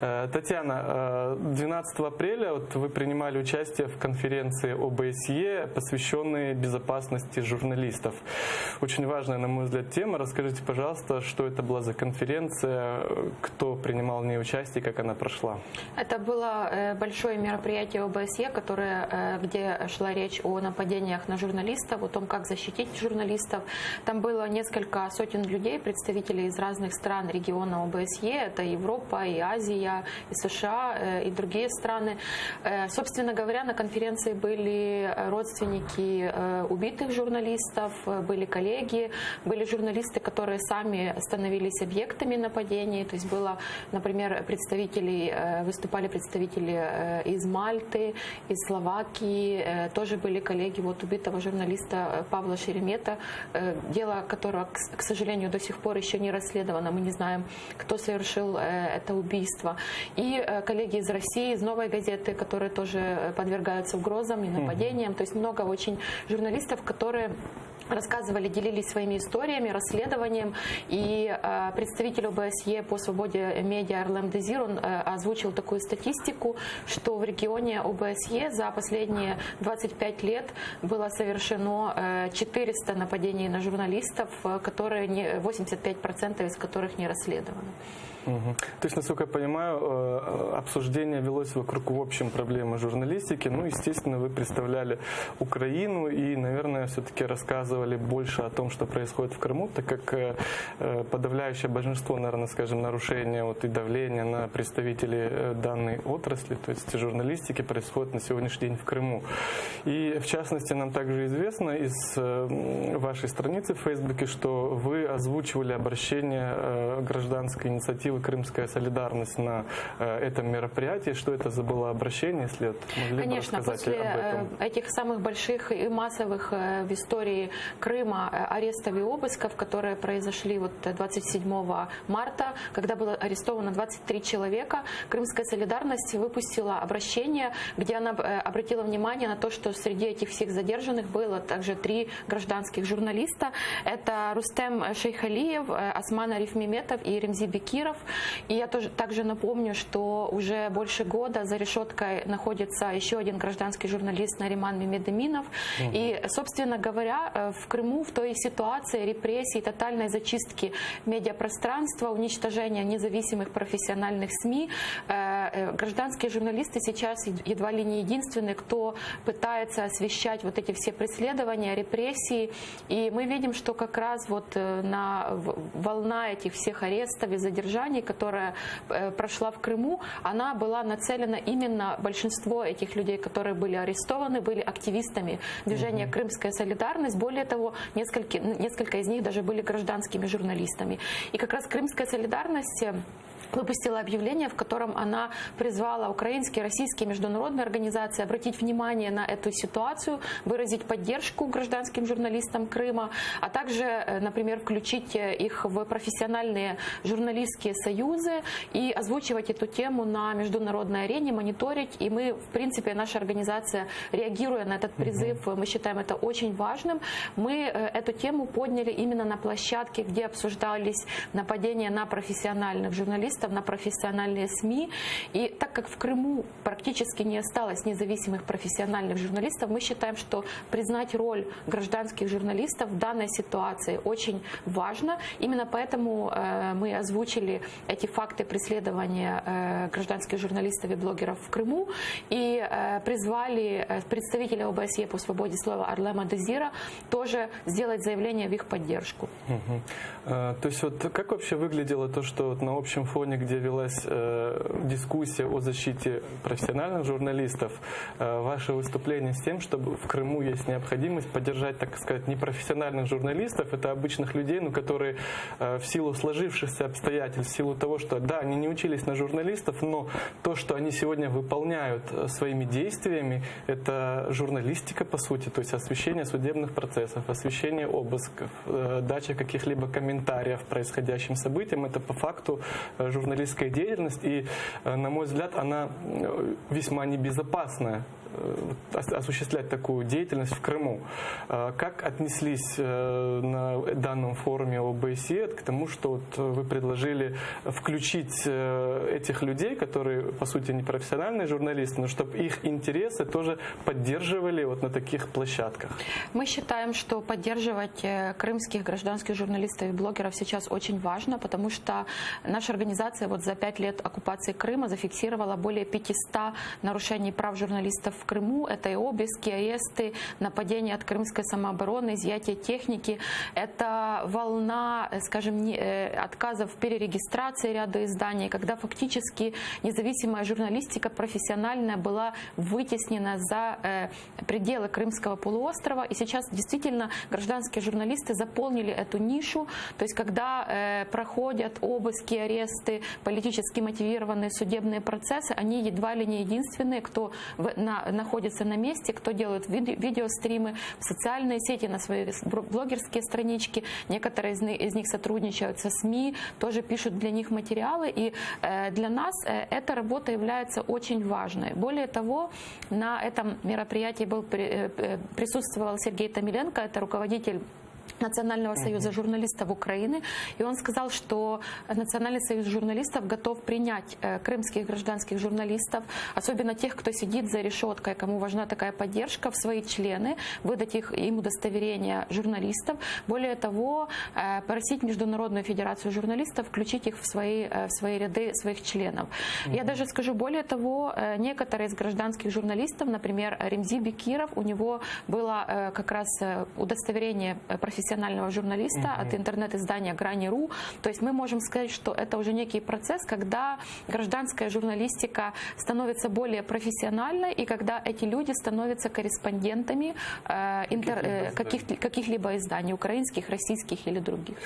Татьяна, 12 апреля вы принимали участие в конференции ОБСЕ, посвященной безопасности журналистов. Очень важная, на мой взгляд, тема. Расскажите, пожалуйста, что это была за конференция, кто принимал в ней участие и как она прошла? Это было большое мероприятие ОБСЕ, где шла речь о нападениях на журналистов, о том, как защитить журналистов. Там было несколько сотен людей, представителей из разных стран региона ОБСЕ. Это Европа, и Азия, и США, и другие страны. Собственно говоря, на конференции были родственники убитых журналистов, были коллеги, были журналисты, которые сами становились объектами нападений. То есть было, например, выступали представители из Мальты, из Словакии, тоже были коллеги убитого журналиста Павла Шеремета, дело которого, к сожалению, до сих пор еще не расследовано. Мы не знаем, кто совершил это убийство. И коллеги из России, из «Новой газеты», которые тоже подвергаются угрозам и нападениям. То есть много очень журналистов, которые рассказывали, делились своими историями, расследованием. И представитель ОБСЕ по свободе медиа Арлем Дезир, он озвучил такую статистику, что в регионе ОБСЕ за последние 25 лет было совершено 400 нападений на журналистов, 85% из которых не расследованы. То есть, насколько я понимаю, обсуждение велось вокруг, в общем, проблемы журналистики. Ну, естественно, вы представляли Украину и, наверное, все-таки рассказывали больше о том, что происходит в Крыму, так как подавляющее большинство, наверное, скажем, нарушения и давления на представителей данной отрасли, то есть журналистики, происходит на сегодняшний день в Крыму. И, в частности, нам также известно из вашей страницы в Фейсбуке, что вы озвучивали обращение гражданской инициативы «Крымская солидарность» на этом мероприятии. Что это за было обращение, если могли бы рассказать после об этом? Этих самых больших и массовых в истории Крыма арестов и обысков, которые произошли 27 марта, когда было арестовано 23 человека, Крымская солидарность выпустила обращение, где она обратила внимание на то, что среди этих всех задержанных было также 3 гражданских журналиста. Это Рустем Шейхалиев, Осман Арифмеметов и Ремзи Бекиров. И я также напомню, что уже больше года за решеткой находится еще один гражданский журналист Нариман Мемедеминов. И, собственно говоря, в Крыму в той ситуации репрессий, тотальной зачистки медиапространства, уничтожения независимых профессиональных СМИ, гражданские журналисты сейчас едва ли не единственные, кто пытается освещать эти все преследования, репрессии. И мы видим, что как раз волна этих всех арестов и задержаний, которая прошла в Крыму, она была нацелена именно, большинство этих людей, которые были арестованы, были активистами движения «Крымская солидарность». Более того, несколько из них даже были гражданскими журналистами. И как раз «Крымская солидарность» выпустила объявление, в котором она призвала украинские, российские, международные организации обратить внимание на эту ситуацию, выразить поддержку гражданским журналистам Крыма, а также, например, включить их в профессиональные журналистские союзы и озвучивать эту тему на международной арене, мониторить. И мы, в принципе, наша организация, реагируя на этот призыв, мы считаем это очень важным. Мы эту тему подняли именно на площадке, где обсуждались нападения на профессиональных журналистов, на профессиональные СМИ. И так как в Крыму практически не осталось независимых профессиональных журналистов, мы считаем, что признать роль гражданских журналистов в данной ситуации очень важно. Именно поэтому мы озвучили эти факты преследования гражданских журналистов и блогеров в Крыму и призвали представителя ОБСЕ по свободе слова Арлема Дезира тоже сделать заявление в их поддержку. То есть как вообще выглядело то, что на общем фоне, где велась дискуссия о защите профессиональных журналистов, ваше выступление с тем, чтобы в Крыму есть необходимость поддержать, так сказать, непрофессиональных журналистов, это обычных людей, которые в силу сложившихся обстоятельств, в силу того, что, да, они не учились на журналистов, но то, что они сегодня выполняют своими действиями, это журналистика, по сути, то есть освещение судебных процессов, освещение обысков, дача каких-либо комментариев происходящим событиям, это по факту журналистика журналистская деятельность, и, на мой взгляд, она весьма небезопасная, осуществлять такую деятельность в Крыму. Как отнеслись на данном форуме ОБСЕ к тому, что вот вы предложили включить этих людей, которые, по сути, не профессиональные журналисты, но чтобы их интересы тоже поддерживали вот на таких площадках? Мы считаем, что поддерживать крымских гражданских журналистов и блогеров сейчас очень важно, потому что наша организация вот за 5 лет оккупации Крыма зафиксировала более 500 нарушений прав журналистов в Крыму. Это и обыски, аресты, нападения от крымской самообороны, изъятие техники. Это волна, скажем, отказов в перерегистрации ряда изданий, когда фактически независимая журналистика профессиональная была вытеснена за пределы Крымского полуострова. И сейчас действительно гражданские журналисты заполнили эту нишу. То есть когда проходят обыски, аресты, политически мотивированные судебные процессы, они едва ли не единственные, кто находится на месте, кто делает видеостримы в социальные сети, на свои блогерские странички. Некоторые из них сотрудничают со СМИ, тоже пишут для них материалы. И для нас эта работа является очень важной. Более того, на этом мероприятии присутствовал Сергей Томиленко, это руководитель Национального союза журналистов Украины, и он сказал, что Национальный союз журналистов готов принять крымских гражданских журналистов, особенно тех, кто сидит за решеткой, кому важна такая поддержка, в свои члены, выдать им удостоверение журналистов. Более того, просить Международную федерацию журналистов включить их в свои ряды своих членов. Я даже скажу более того, некоторые из гражданских журналистов, например, Ремзи Бекиров, у него было как раз удостоверение профессионального журналиста от интернет-издания Грани.ру. То есть мы можем сказать, что это уже некий процесс, когда гражданская журналистика становится более профессиональной, и когда эти люди становятся корреспондентами каких-либо изданий, украинских, российских или других.